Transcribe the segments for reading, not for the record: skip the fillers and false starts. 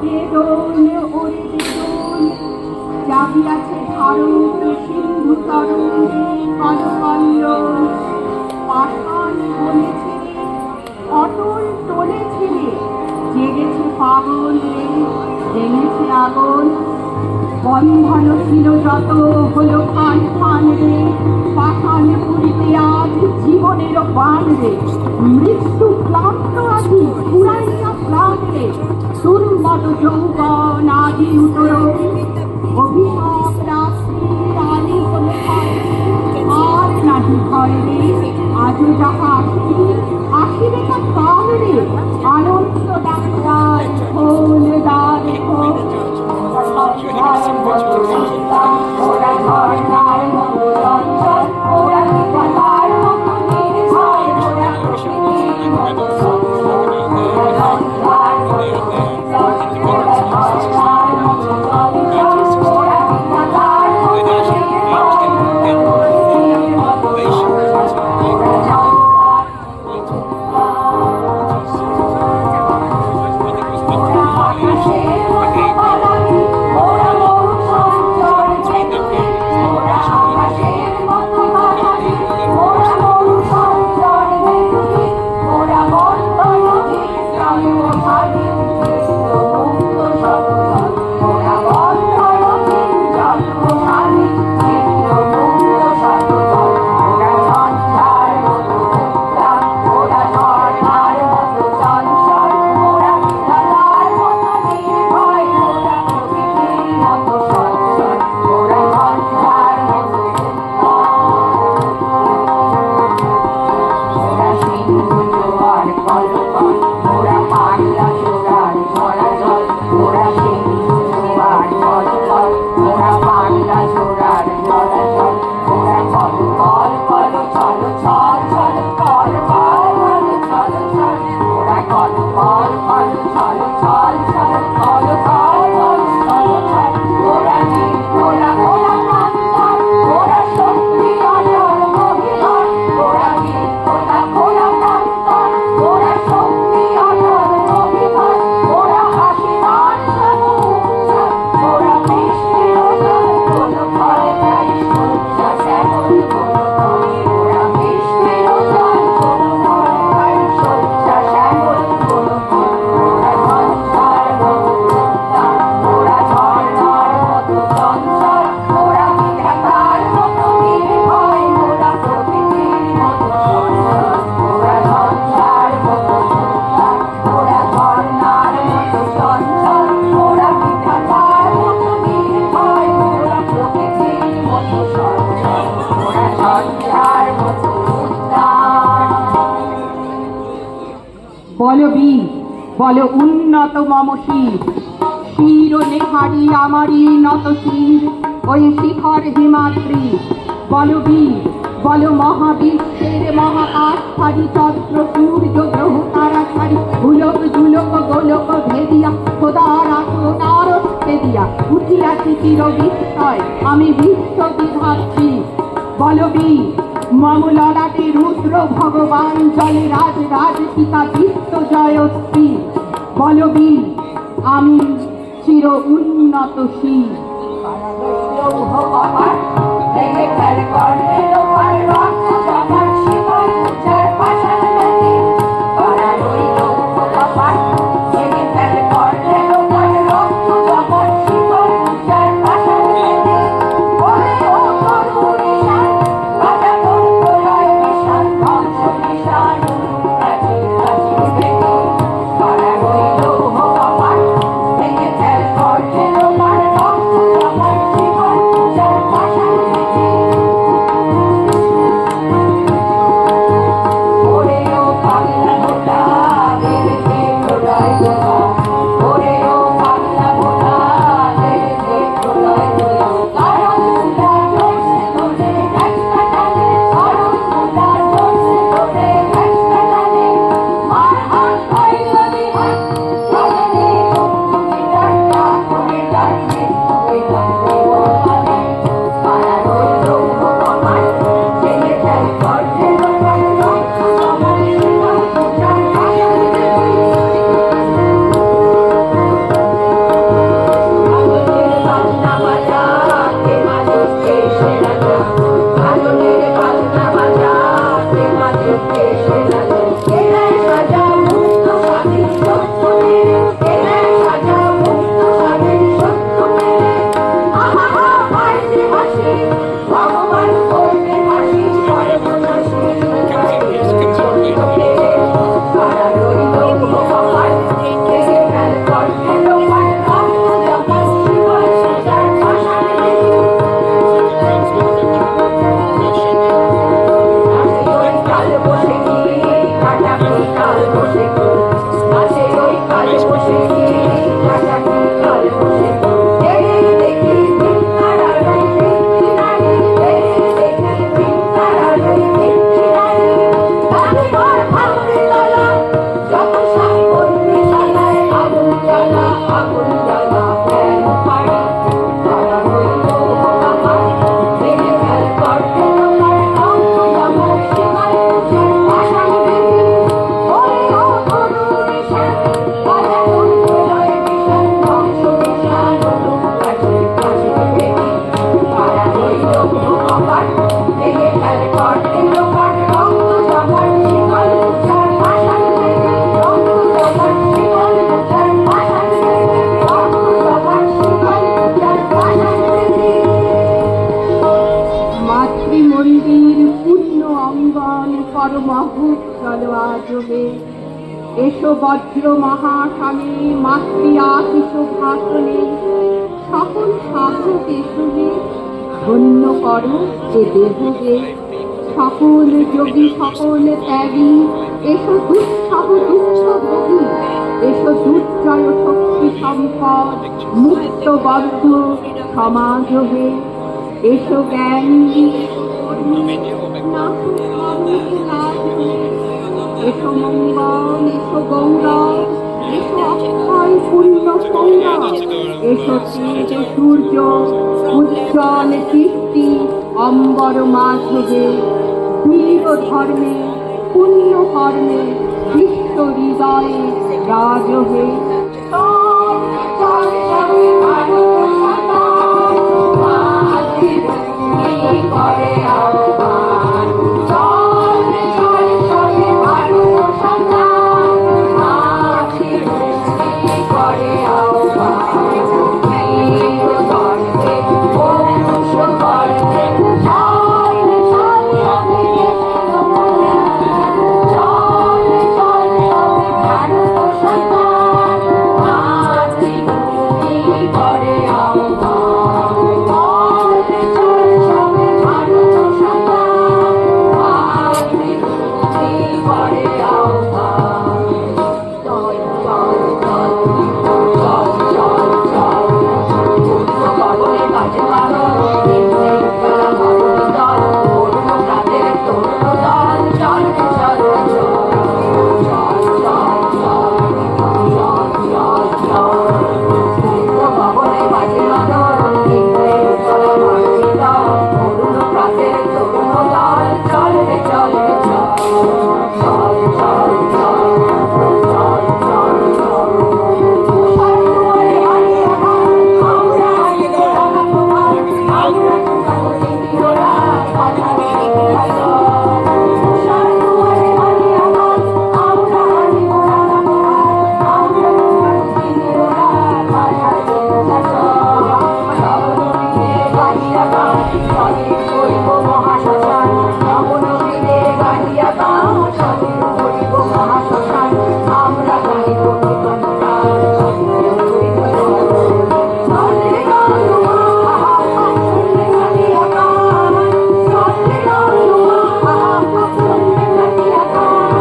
বেদন ওরে বেদন জাগিয়াছে ভারত সিন্ধু তরঙ্গে কলকল্লোল। পাষাণ বনে ছেড়ে অটল টোলে ছেড়ে জেগেছে পাগল রে, জেগেছে আগুন। বন্ধন ছিল যত হলো খান খান রে, পাষাণ পুরিতে আজ জীবনের বান রে। মৃত্যু ক্লান্ত আছি পুরাইয়া প্রাণ রে, দুর্মদ যৌবন আদি উতরণ। অভিশাপ রাত্রির আলি হলো ভয়, আর নাহি ভয় রে। আজও যাহা আসি আসিবে তা কাল রে, আনন্দ ডাক্তার খোল দ্বার খোল। ওরা ঝর্ণার মতো চঞ্চল, ওরা বিধাতার মতো নির্ভয়, ওরা প্রকৃতির মতো চঞ্চল, ওরা ঝঞ্ঝার মতো চঞ্চল, ওরা ঝর্ণার মতো চঞ্চল, ওরা বিধাতার মতো নির্ভয়, ওরা প্রকৃতির মতো চঞ্চল, ওরা ঝঞ্ঝার বল উন্নত মম শির, শির নেহারি আমারি নত শির ওই শিখর হিমাদ্রি। বল বীর, বল মহাবিশ্বের মহাকাশধারী চন্দ্র সূর্য গ্রহ তারা ছাড়ি ভুলক ঝুলক গোলক ভেদিয়া খোদার আসনার ভেদিয়া উঠিয়াছি চির বিস্ময় আমি বিশ্ব বিধাত্রী। বল বীর, মম ললাটে রুদ্র ভগবান জলে রাজ রাজ পিতা বিশ্ব জয়শ্রী। বল বীর, আমি চির উন্নত শির। করিয়া না কেন পারি তারা হইল আমার ভেঙে ফেল করতে তোমার অঙ্গ যেমন সীমার পূজার পাষাণ বেদি ওরে ও করুণ ঈশান রাজা দুর্জয় বিষাণ ধ্বংস বিষাণ লোক কাছে কাছে বেদি তারা হইল আমার ভেঙে ফেল করতে তোমার অঙ্গ যেমন সীমার পূজার পাষাণ বেদি অঙ্গ যেমন সীমার পূজার পাষাণ বেদি অঙ্গ যেমন সীমার পূজার পাষাণ বেদি মাতৃমন্দির পূর্ণ অঙ্গন পরমহুত চলো আজবে এসো বজ্র মহাসনে মাতৃ আশিস ভাষণে সকল সাধক এসবে ধন্য করো এ দেহকে সকল যোগী সকল ত্যাগী এসো দুঃসহ দুঃখ ভোগী এসো দুর্জয় শক্তি সম্পদ মুক্ত বদ্ধ সমাজ হে এসো জ্ঞান এসো মঙ্গল এসো গৌরব এসো অক্ষয় পূর্ণ সৌরভ এসো তেজ সূর্য উজ্জ্বল কীর্তি অম্বর মাধবে বীর ধর্মে পুণ্য কর্মে বিশ্ব হৃদয়ে রাজহে করে আহ্বান চল চল সবে মানুষ সন্তান মাছি করে আহ্বান বীর ধর্মে পুরুষ কর্মে চল চল সবে চল চল সবে মানুষ সন্তান মাছি করে আহ্বান চল চল সবে মানুষ সন্তান মাছি করে আহ্বান চল চল চল চল চল চল ভগবানে কাছে মানো নিন্দে করা ভগবী দল অরুণ প্রাতের তরুণ দল চল চল চল চল চল চল চল চল ভগবানে কাছে মানো নিন্দে করা ভগবী দল অরুণ প্রাতের তরুণ দল চল চল চল চল চল চল চল চল চল তুষার দুয়ারে হারিয়ে আমার আমরা হারিয়ে রাখা তোমার আমরা তোমার নিবিড়রা কথা তুষার দুয়ারে হারিয়ে আমার আমরা হারিয়ে রাখা তোমার আমরা তোমার নিবিড়রা কথা নবনবীনে গাহিয়া গান সবে করিব মহাশ্মশান নবনবীনে গাহিয়া গান সবে করিব মহাশ্মশান আমরা গাইব কীর্তন গান সবে করিব চলে গান চলে গাহিয়া গান চলে গান চলে গাহিয়া গান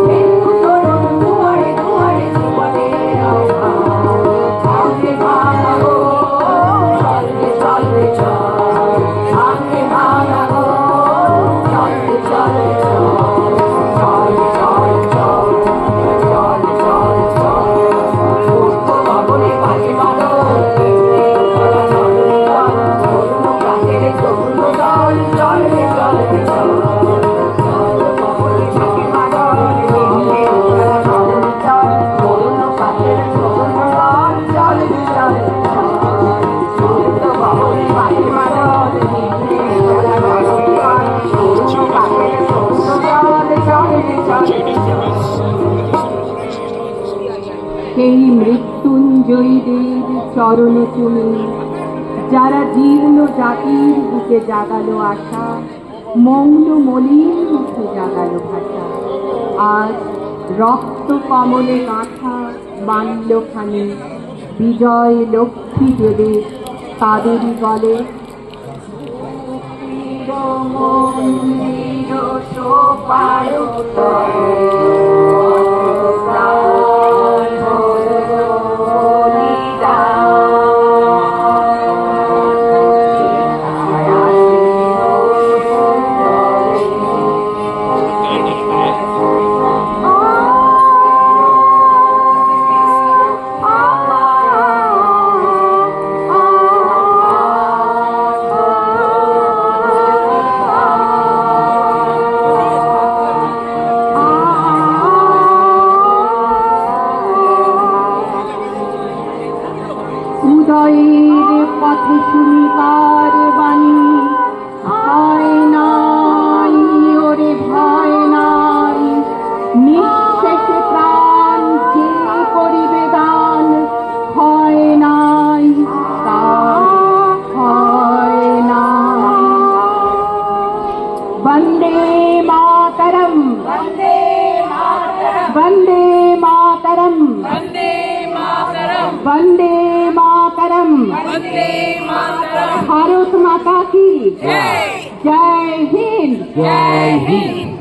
হিন্দু তরুণ দুয়ারে দুয়ারে জীবনের আহ্বান সামনে ভাঙাবো চলবে চলবে চল সামনে ভাঙাবো চলবে চলবে চল চল চল চল চল চল চল পূর্ব ভবনে বাজে মানো তরুণ প্রাতের তরুণ দল চলবে চলবে চল চল ভবনে বাজে মানো তরুণ প্রাতের তরুণ দল চলবে চলবে চল পূর্ব ভবনে বাজে মানো তরুণ প্রাতের তরুণ দল চলবে চলবে চল সেই মৃত্যুঞ্জয়ীদের চরণে তুমি যারা জীর্ণ জাতির বুকে জাগালো আশা মৌন মলিন মুখে জাগালো ভাষা আজ রক্ত কমলে গাঁথা মাল্যখানি বিজয় লক্ষ্মী দেবে তাদেরই গলে মন্দির সোপার অরুণোদয়ের পথে শুনিবার বাণী, ভয় নাই ওরে ভয় নাই, নিঃশেষে প্রাণ যে করিবে দান, ভয় নাই তার ভয় নাই। বন্দে মাতরম, वन्दे मातरम् বন্দে মাতরম, वन्दे मातरम् বন্দে মাতরম। वन्दे मातरम् ভারত মাতা কি जय জয় হিন্দ। जय हिंद।